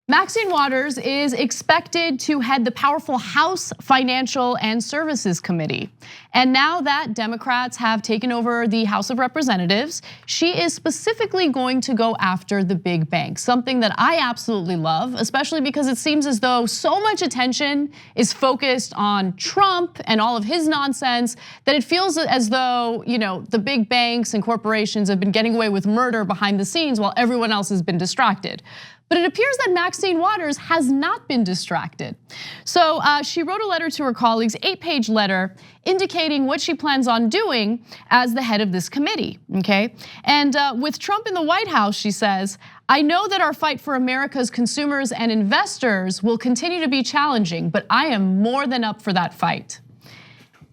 Maxine Waters is expected to head the powerful House Financial and Services Committee. And now that Democrats have taken over the House of Representatives, she is specifically going to go after the big banks, something that I absolutely love, especially because it seems as though so much attention is focused on Trump and all of his nonsense that it feels as though, the big banks and corporations have been getting away with murder behind the scenes while everyone else has been distracted. But it appears that Maxine Waters has not been distracted. So she wrote a letter to her colleagues, 8-page letter, indicating what she plans on doing as the head of this committee, okay? And with Trump in the White House, she says, I know that our fight for America's consumers and investors will continue to be challenging, but I am more than up for that fight.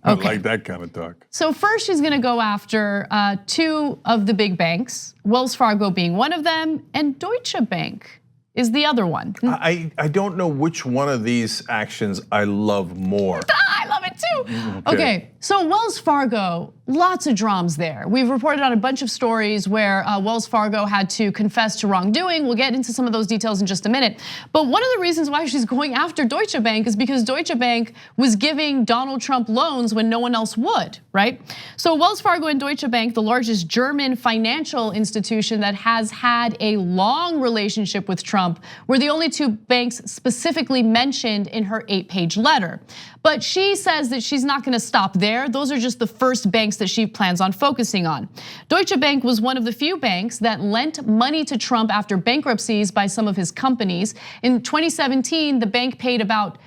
Okay. I like that kind of talk. So first she's gonna go after two of the big banks, Wells Fargo being one of them, and Deutsche Bank is the other one. I don't know which one of these actions I love more. I love it too. Okay, so Wells Fargo, lots of dramas there. We've reported on a bunch of stories where Wells Fargo had to confess to wrongdoing. We'll get into some of those details in just a minute. But one of the reasons why she's going after Deutsche Bank is because Deutsche Bank was giving Donald Trump loans when no one else would, right? So Wells Fargo and Deutsche Bank, the largest German financial institution that has had a long relationship with Trump, were the only two banks specifically mentioned in her 8-page letter. But she says that she's not gonna stop there. Those are just the first banks that she plans on focusing on. Deutsche Bank was one of the few banks that lent money to Trump after bankruptcies by some of his companies. In 2017, the bank paid about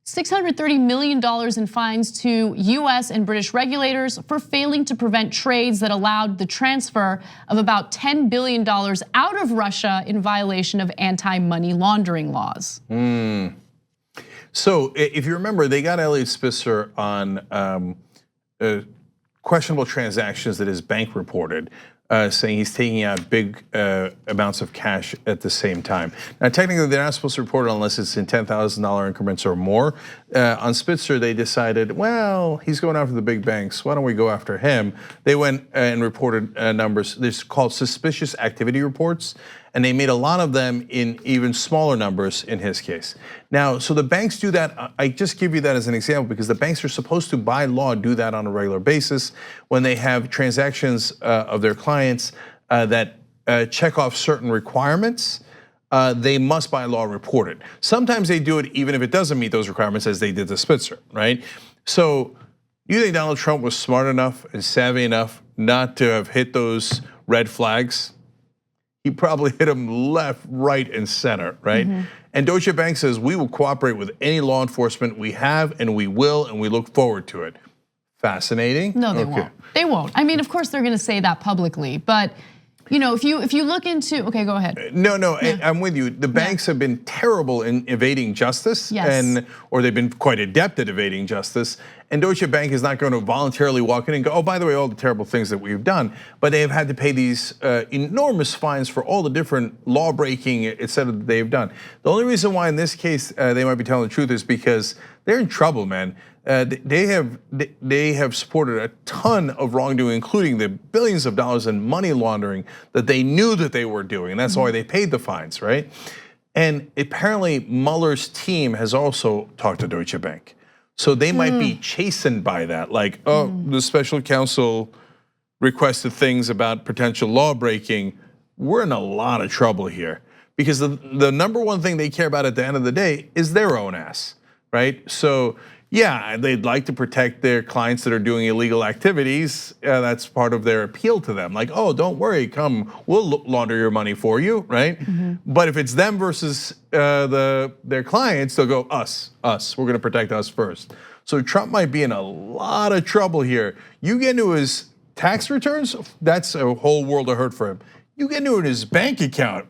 $630 million in fines to US and British regulators for failing to prevent trades that allowed the transfer of about $10 billion out of Russia in violation of anti-money laundering laws. So if you remember, they got Elliot Spitzer on questionable transactions that his bank reported, saying he's taking out big amounts of cash at the same time. Now, technically, they're not supposed to report it unless it's in $10,000 increments or more. On Spitzer, they decided, well, he's going after the big banks. Why don't we go after him? They went and reported numbers. They're called suspicious activity reports, and they made a lot of them in even smaller numbers in his case. Now, so the banks do that. I just give you that as an example because the banks are supposed to, by law, do that on a regular basis when they have transactions of their clients that check off certain requirements. They must, by law, report it. Sometimes they do it even if it doesn't meet those requirements, as they did to Spitzer, right? So you think Donald Trump was smart enough and savvy enough not to have hit those red flags? He probably hit them left, right, and center, right? And Deutsche Bank says, we will cooperate with any law enforcement we have, and we will, and we look forward to it. Fascinating. No, they won't. They won't. I mean, of course they're gonna say that publicly, but if you look into, okay, go ahead. No, yeah. I'm with you. The banks have been terrible in evading justice, or they've been quite adept at evading justice. And Deutsche Bank is not going to voluntarily walk in and go, oh, by the way, all the terrible things that we've done. But they have had to pay these enormous fines for all the different law breaking, et cetera, that they've done. The only reason why in this case they might be telling the truth is because they're in trouble, man. They have supported a ton of wrongdoing, including the billions of dollars in money laundering that they knew that they were doing, and that's why they paid the fines, right? And apparently Mueller's team has also talked to Deutsche Bank. So they might be chastened by that, like, oh, the special counsel requested things about potential law breaking. We're in a lot of trouble here because the number one thing they care about at the end of the day is their own ass, right? So yeah, they'd like to protect their clients that are doing illegal activities. That's part of their appeal to them. Like, oh, don't worry, come, we'll launder your money for you, right? But if it's them versus their clients, they'll go, us, we're gonna protect us first. So Trump might be in a lot of trouble here. You get into his tax returns, that's a whole world of hurt for him. You get into his bank account,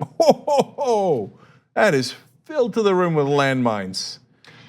that is filled to the rim with landmines.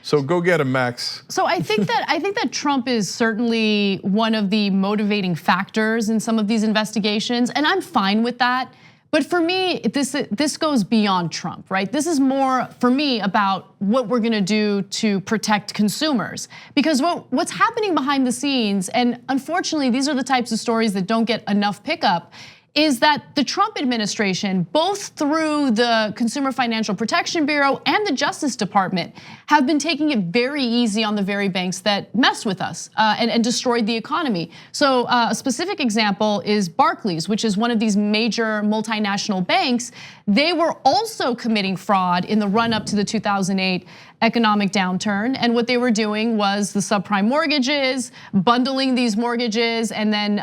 So go get him, Max. So I think that Trump is certainly one of the motivating factors in some of these investigations, and I'm fine with that. But for me, this goes beyond Trump, right? This is more for me about what we're gonna do to protect consumers. Because what's happening behind the scenes, and unfortunately, these are the types of stories that don't get enough pickup, is that the Trump administration, both through the Consumer Financial Protection Bureau and the Justice Department, have been taking it very easy on the very banks that mess with us and destroyed the economy. So a specific example is Barclays, which is one of these major multinational banks. They were also committing fraud in the run-up to the 2008 economic downturn. And what they were doing was the subprime mortgages, bundling these mortgages, and then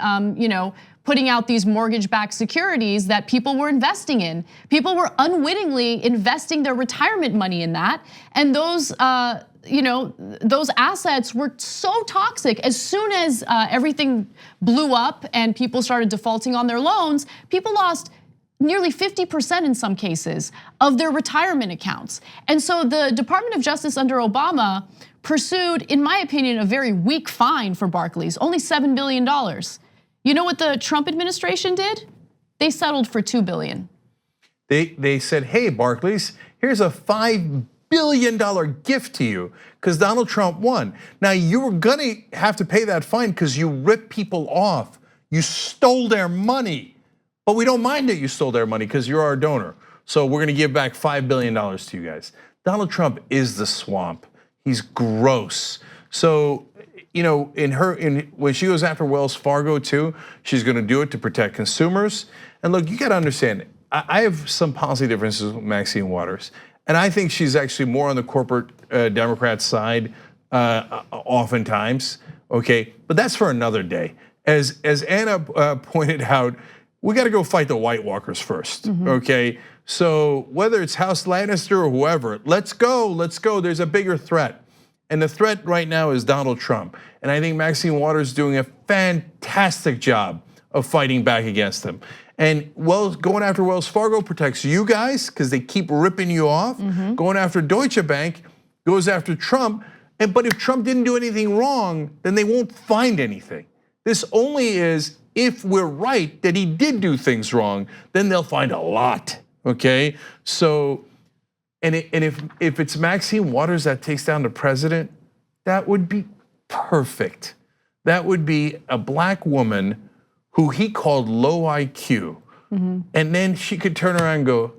putting out these mortgage-backed securities that people were investing in. People were unwittingly investing their retirement money in that, and those assets were so toxic. As soon as everything blew up and people started defaulting on their loans, people lost nearly 50% in some cases of their retirement accounts. And so the Department of Justice under Obama pursued, in my opinion, a very weak fine for Barclays, only $7 billion. You know what the Trump administration did? They settled for $2 billion. They said, hey, Barclays, here's a $5 billion gift to you because Donald Trump won. Now you were gonna have to pay that fine because you ripped people off. You stole their money, but we don't mind that you stole their money because you're our donor. So we're gonna give back $5 billion to you guys. Donald Trump is the swamp. He's gross. So, when she goes after Wells Fargo too, she's gonna do it to protect consumers. And look, you gotta understand, I have some policy differences with Maxine Waters. And I think she's actually more on the corporate Democrat side oftentimes, okay? But that's for another day. As Anna pointed out, we gotta go fight the White Walkers first, okay? So whether it's House Lannister or whoever, let's go. There's a bigger threat. And the threat right now is Donald Trump. And I think Maxine Waters is doing a fantastic job of fighting back against him. And going after Wells Fargo protects you guys because they keep ripping you off. Going after Deutsche Bank goes after Trump. But if Trump didn't do anything wrong, then they won't find anything. This only is if we're right that he did do things wrong, then they'll find a lot, okay? So, and if it's Maxine Waters that takes down the president, that would be perfect. That would be a black woman who he called low IQ. And then she could turn around and go,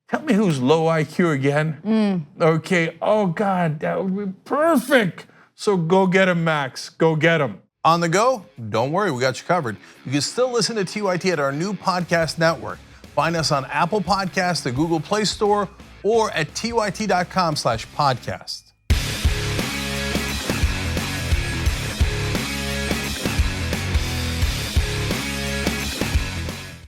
tell me who's low IQ again? Okay, oh God, that would be perfect. So go get him, Max, go get him. On the go, don't worry, we got you covered. You can still listen to TYT at our new podcast network. Find us on Apple Podcasts, the Google Play Store, or at tyt.com/podcast.